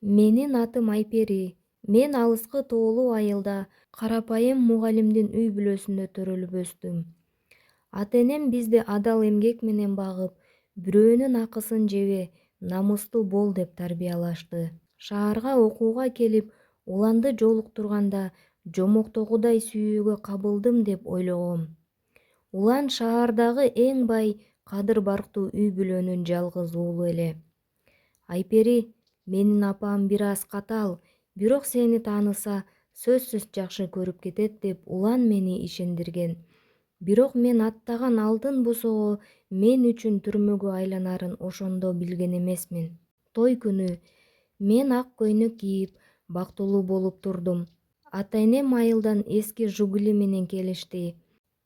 Менин атым Айпери. Мен алыскы тоолуу айылда карапайым мугалимдин үй бүлөсүндө төрөлүп өстүм. Ата-энем бизди адал эмгек менен багып, бирөөнүн акысын жебе, намыстуу бол деп тарбиялашты. Шаарга окууга келип, уланды жолуктурганда жомоктогудай сүйүүгө кабылдым деп ойлогом. Улан шаардагы эң бай, кадыр барктуу үй бүлөнүн жалгыз уулу эле. Айпери, менин апам бир аз катаал, бирок сени тааныса сөзсүз жакшы көрүп кетет деп улан мени ишендирген. Бирок мен аттаган алтын бусоо мен үчүн түрмөгө айланарын ошондо билген эмесмин. Той күнү мен ак көйнөк кийип, бактылуу болуп турдум. Ата-энем айылдан эски «Жигули» менен келишти.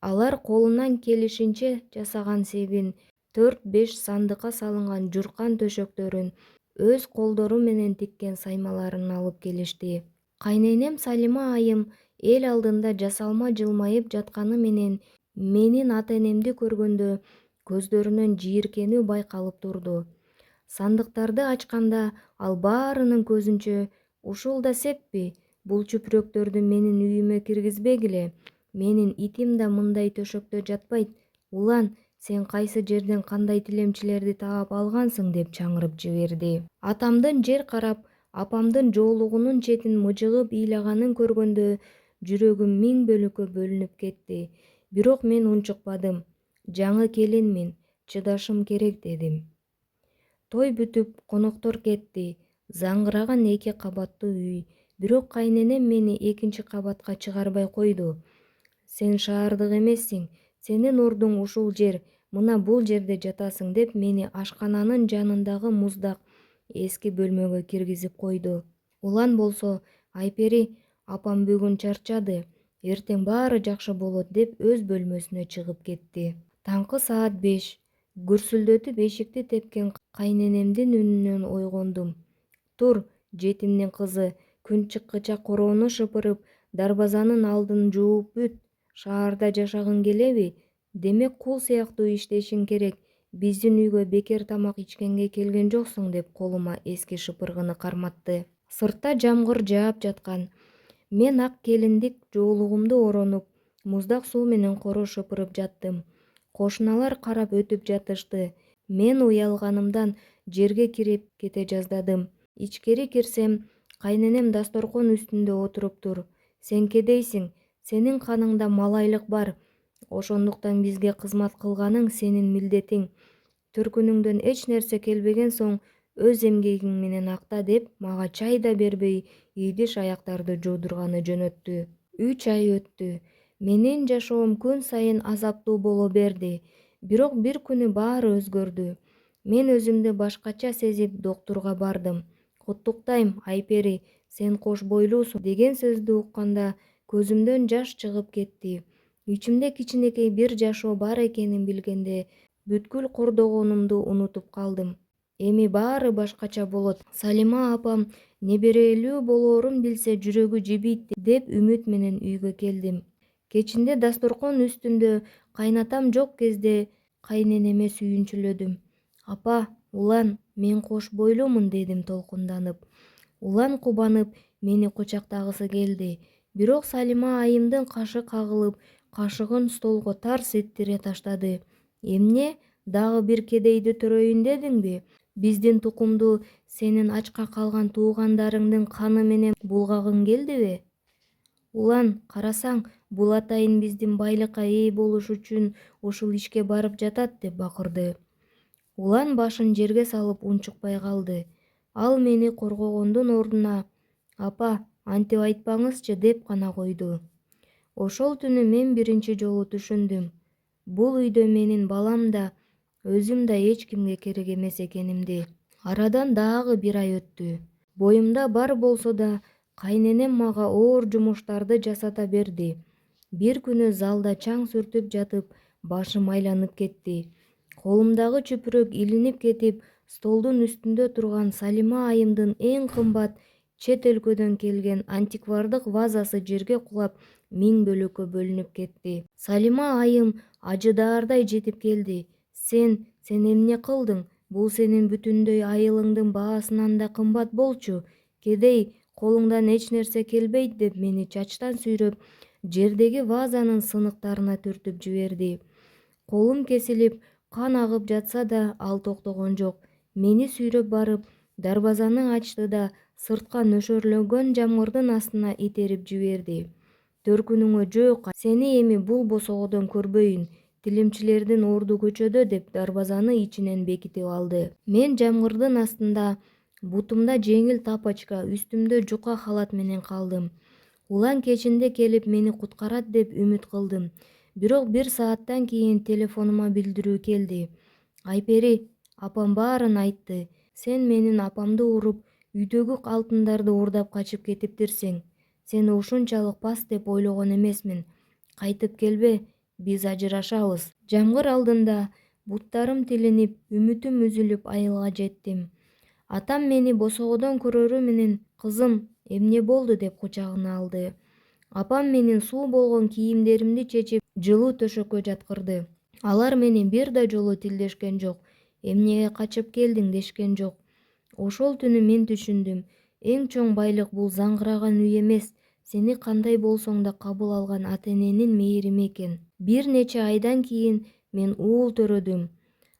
Алар колунан келишинче жасаган себин 4-5 сандыкка салынган журкан төшөктөрүн өз колдору менен тиккен саймаларын алып келишти. Кайненем Салима айым эл алдында жасалма жылмайып жатканы менен менин ата-энемди көргөндө көздөрүнөн жийиркенүү байкалып турду. Сандыктарды ачканда ал баарынын көзүнчө «Ушул да сеппи? Бул чүпүрөктөрдү менин үйүмө киргизбегиле. Менин итим да мындай төшөктө жатпайт. Улан, сен кайсы жерден кандай тилемчилерди таап алгансың?» деп чаңырып жиберди. Атамдын жер карап, апамдын жоолугунун четин мыжыгып ыйлаганын көргөндө жүрөгүм 1000 бөлүккө бөлүнүп кетти. Бирок мен унчукпадым. Жаңы келинмин, чыдашым керек дедим. Той бүтүп, коноктор кетти. Заңгыраган 2 кабаттуу үй. Бирок кайненем мени 2 кабатка чыгарбай койду. Сен шаардык эмессиң, сенин ордуң ушул жер, мына бул жерде жатасың деп мени ашкананын жанындагы муздак эски бөлмөгө киргизип койду. Улан болсо, Айпери, апам бүгүн чарчады, эртең баары жакшы болот деп өз бөлмөсүнө чыгып кетти. Таңкы саат 5. Гүрсүлдөтүп эшикти тепкен кайненемдин үнүнөн ойгондум. Тур, жетимдин кызы, күн чыккыча короону шыпырып, дарбазанын алдын жууп бүт. Шаарда жашагың келеби? Демек кул сыяктуу иштешиң керек. Биздин үйгө бекер тамак ичкенге келген жоксуң деп колума эски шыпыргыны карматты. Сыртта жамгыр жаап жаткан. Мен ак келиндик жоолугумду оронуп, муздак суу менен коро шыпырып жаттым. Кошуналар карап өтүп жатышты. Мен уялганымдан жерге кирип кете жаздадым. Ичкери кирсем, кайненем дасторкон үстүндө отуруптур. Сен кедейсиң, сенин каныңда малайлык бар. Ошондуктан бизге кызмат кылганың сенин милдетиң. Төркүнүңдөн эч нерсе келбеген соң өз эмгегиң менен акта деп мага чай да бербей, ийдиш-аяктарды жуудурганы жөнөттү. 3 ай өттү. Менин жашоом күн сайын азаптуу боло берди. Бирок бир күнү баары өзгөрдү. Мен өзүмдү башкача сезип доктурга бардым. «Куттуктайм, Айпери, сен кош бойлуусуң» деген сөздү укканда көзүмдөн жаш чыгып кетти. Ичимде кичинекей бир жашоо бар экенин билгенде бүткүл кордогонумду унутуп калдым. Эми баары башкача болот. Салима апам неберелүү болоорун билсе жүрөгү жибийт деп үмүт менен үйгө келдим. Кечинде дасторкон үстүндө кайнатам жок кезде кайненеме сүйүнчүлөдүм. «Апа, улан, мен кош бойлуумун» дедим толкунданып. Улан кубанып мени кучактагысы келди. Бирок Салима айымдын кашы кагылып, кашыгын столго тарс иттире таштады. «Эмне? Дагы бир кедейди төрөйүн дедиңби? Биздин тукумду сенин ачка калган туугандарыңдын каны менен булгагың келдиби? Улан, карасаң, бул атайын биздин байлыкка ээ болуш үчүн ушул ишке барып жатат» деп бакырды. Улан башын жерге салып унчукпай калды. Ал мени коргогондун ордуна «Апа, антип айтпаңызчы» деп гана койду. Ошол түнү мен биринчи жолу түшүндүм. Бул үйдө менин балам да, өзүм да эч кимге керек эмес экенимди. Арадан дагы 1 ай өттү. Боюмда бар болсо да кайненем мага оор жумуштарды жасата берди. Бир күнү залда чаң сүртүп жатып, башым айланып кетти. Колумдагы чүпүрөк илинип кетип, столдун үстүндө турган Салима айымдын эң кымбат чет өлкөдөн келген антиквардык вазасы жерге кулап 1000 бөлүккө бөлүнүп кетти. Салима айым ажыдаардай жетип келди. Сен эмне кылдың? Бул сенин бүтүндөй айылыңдын баасынан да кымбат болчу. Кедей, колуңдан эч нерсе келбейт деп мени чачтан сүйрөп, жердеги вазанын сыныктарына түртүп жиберди. Колум кесилип, кан агып жатса да ал токтогон жок. Мени сүйрөп барып, дарбазаны ачты да сыртка нөшөрлөнгөн жамгырдын астына итерип жиберди. Төркүнүңө жөөк, сени эми бул босогодон көрбөйүн, тилимчилердин орду көчөдө деп дарбазаны ичинен бекитип алды. Мен жамгырдын астында, бутумда жеңил тапочка, үстүмдө жука халат менен калдым. Улан кечинде келип мени куткарат деп үмүт кылдым. Бирок 1 сааттан кийин телефонума билдирүү келди. Айпери, апам баарын айтты. Сен менин апамды уруп, үйдөгү алтындарды уурдап качып кетиптирсиң. Сени ушунчалык пас деп ойлогон эмесмин. Кайтып келбе, биз ажырашабыз. Жамгыр алдында буттарым тилинип, үмүтүм үзүлүп айылга жеттим. Атам мени босогодон көрөрү менен «Кызым, эмне болду?» деп кучагына алды. Апам менин суу болгон кийимдеримди чечип, жылуу төшөккө жаткырды. Алар менен бир да жолу тилдешкен жок. Эмнеге качып келдиң дешкен жок. Ошол түнү мен түшүндүм. Эң чоң байлык бул заңгыраган үй эмес, сени кандай болсоң да кабыл алган ата-эненин мээрими экен. Бир нече айдан кийин мен уул төрөдүм.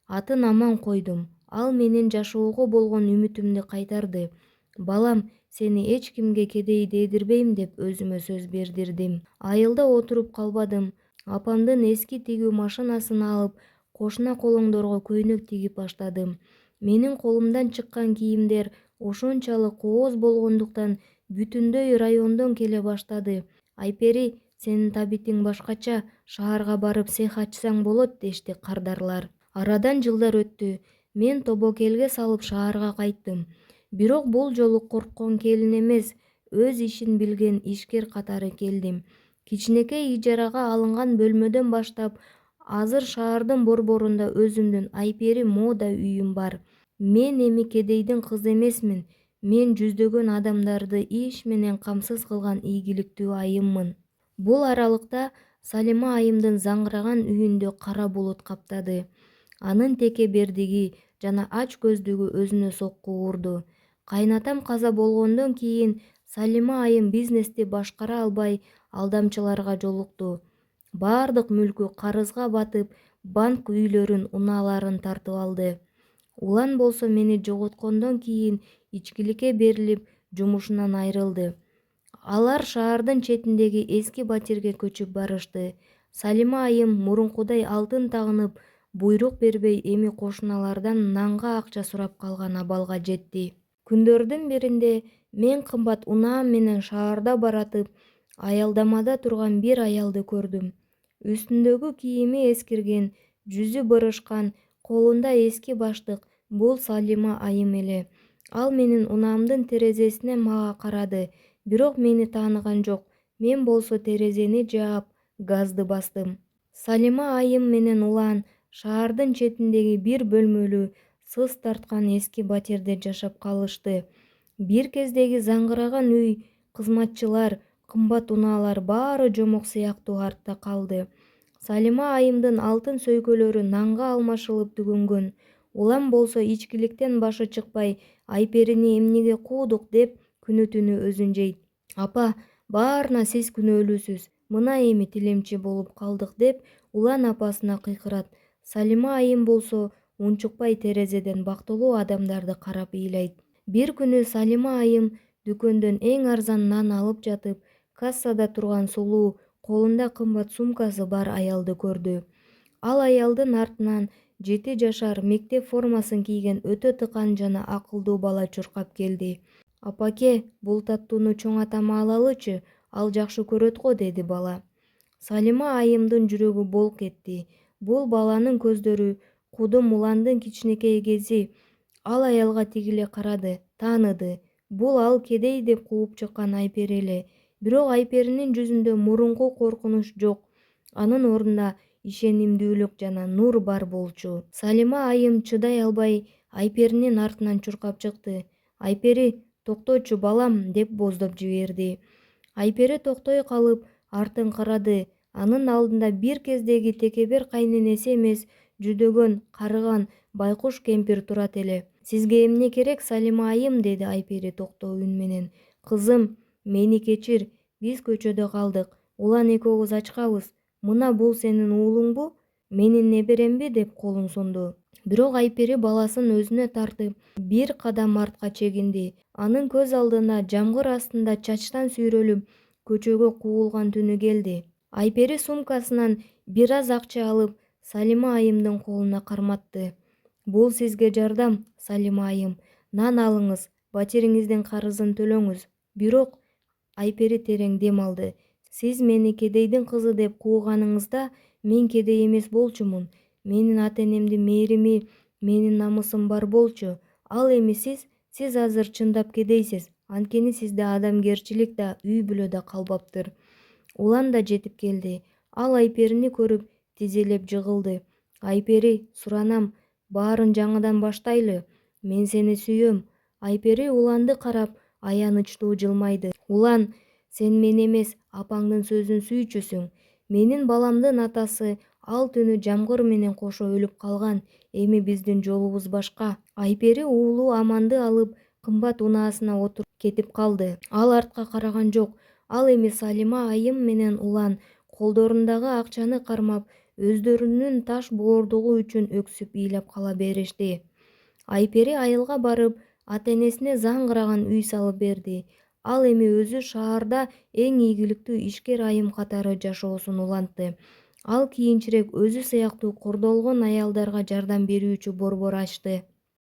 Атын Аман койдум. Ал менин жашоого болгон үмүтүмдү кайтарды. Балам, сени эч кимге кедей дээдирбейм деп өзүмө сөз бердирдим. Айылда отуруп калбадым. Апамдын эски тигүү машинасын алып, кошуна колоңдорго көйнөк тигип баштадым. Менин колумдан чыккан кийимдер ошончалык кооз болгондуктан бүтүндөй райондон келе баштады. Айпери, сенин табитиң башкача, шаарга барып цех ачсаң болот дешти кардарлар. Арадан жылдар өттү. Мен тобокелге салып шаарга кайттым. Бирок бул жолу корккон келин эмес, өз ишин билген ишкер катары келдим. Кичинекей ижарага алынган бөлмөдөн баштап, азыр шаардын борборунда өзүмдүн Айпери мода үйүм бар. Мен эми кедейдин кызы эмесмин. Мен жүздөгөн адамдарды иш менен камсыз кылган ийгиликтүү айыммын. Бул аралыкта Салима айымдын заңгыраган үйүндө кара булут каптады. Анын текебердиги жана ач көздүгү өзүнө сокку урду. Кайнатам каза болгондон кийин Салима айым бизнести башкара албай алдамчыларга жолукту. Бардык мүлкү карызга батып, банк үйлөрүн, унааларын тартып алды. Улан болсо мени жоготкондон кийин ичкиликке берилип, жумушунан айрылды. Алар шаардын четиндеги эски батирге көчүп барышты. Салима айым мурункудай алтын тагынып, буйрук бербей эми кошуналардан нанга акча сурап калган абалга жетти. Күндөрдүн биринде мен кымбат унаам менен шаарда баратып, аялдамада турган бир аялды көрдүм. Үстүндөгү кийими эскирген, жүзү бырышкан, колунда эски баштык. Бул Салима айым эле. Ал менин унаамдын терезесинен мага карады, бирок мени тааныган жок. Мен болсо терезени жаап, газды бастым. Салима айым менен улан шаардын четиндеги бир бөлмөлүү, сыз тарткан эски батирде жашап калышты. Бир кездеги заңгыраган үй, кызматчылар, кымбат унаалар баары жомок сыяктуу артта калды. Салима айымдын алтын сөйкөлөрү нанга алмашылып түгөнгөн. Улам болсо ичкиликтен башы чыкпай, Айперини эмнеге куудук деп күнү-түнү өзүн жейт. Апа, баарына сиз күнөөлүүсүз. Мына эми тилемчи болуп калдык деп улан апасына кыйкырат. Салима айым болсо унчукпай терезеден бактылуу адамдарды карап ыйлайт. Бир күнү Салима айым дүкөндөн эң арзан нан алып жатып, кассада турган сулуу, колунда кымбат сумкасы бар аялды көрдү. Ал аялдын артынан 7 жашар мектеп формасын кийген өтө тыкан жана акылдуу бала чуркап келди. Апаке, бул таттууну чоң атама алалычы, ал жакшы көрөт го, деди бала. Салима айымдын жүрөгү болк этти. Бул баланын көздөрү кудум уландын кичинекей кези. Ал аялга тигиле карады, тааныды. Бул ал кедей деп кууп чыккан Айпери эле. Бирок Айперинин жүзүндө мурунку коркунуч жок. Анын ордуна ишенимдүүлүк жана нур бар болчу. Салима айым чыдай албай Айперинин артынан чуркап чыкты. Айпери, токточу балам, деп боздоп жиберди. Айпери токтой калып, артын карады. Анын алдында бир кездеги текебер кайненеси эмес, жүдөгөн, карыган байкуш кемпир турат эле. Сизге эмне керек, Салима айым, деди Айпери токтоо үн менен. Кызым, мени кечир, биз көчөдө калдык. Улан экөөбүз ачкабыз. Мына бул сенин уулуңбу? Менин неберемби, деп колун сунду. Бирок Айпери баласын өзүнө тартып, бир кадам артка чегинди. Анын көз алдына жамгыр астында чачтан сүйрөлүп көчөгө куулган түнү келди. Айпери сумкасынан бир аз акча алып, Салима айымдын колуна карматты. Бул сизге жардам, Салима айым. Нан алыңыз, батириңиздин карызын төлөңүз. Бирок Айпери терең дем алды. Сиз мени кедейдин кызы деп кууганыңызда мен кедей эмес болчумун. Менин ата-энемдин мээрими, менин намысым бар болчу. Ал эми сиз азыр чындап кедейсиз. Анткени сизде адамгерчилик да, үй бүлө да калбаптыр. Улан да жетип келди. Ал Айперини көрүп тизелеп жыгылды. Айпери, суранам, баарын жаңыдан баштайлы. Мен сени сүйөм. Айпери Уланды карап, аянычтуу жылмайды. Улан, сен мен эмес, апаңдын сөзүн сүйчүсүң. Менин баламдын атасы ал түнү жамгыр менен кошо өлүп калган. Эми биздин жолубуз башка. Айпери уулу Аманды алып, кымбат унаасына отуруп кетип калды. Ал артка караган жок. Ал эми Салима айым менен Улан колдорундагы акчаны кармап, өздөрүнүн таш боордугу үчүн өксүп ыйлап кала беришти. Айпери айылга барып, ата-энесине заңгыраган үй салып берди. Ал эми өзү шаарда эң ийгиликтүү ишкер айым катары жашоосун улантты. Ал кийинчерээк өзү сыяктуу кордолгон аялдарга жардам берүүчү борбор ачты.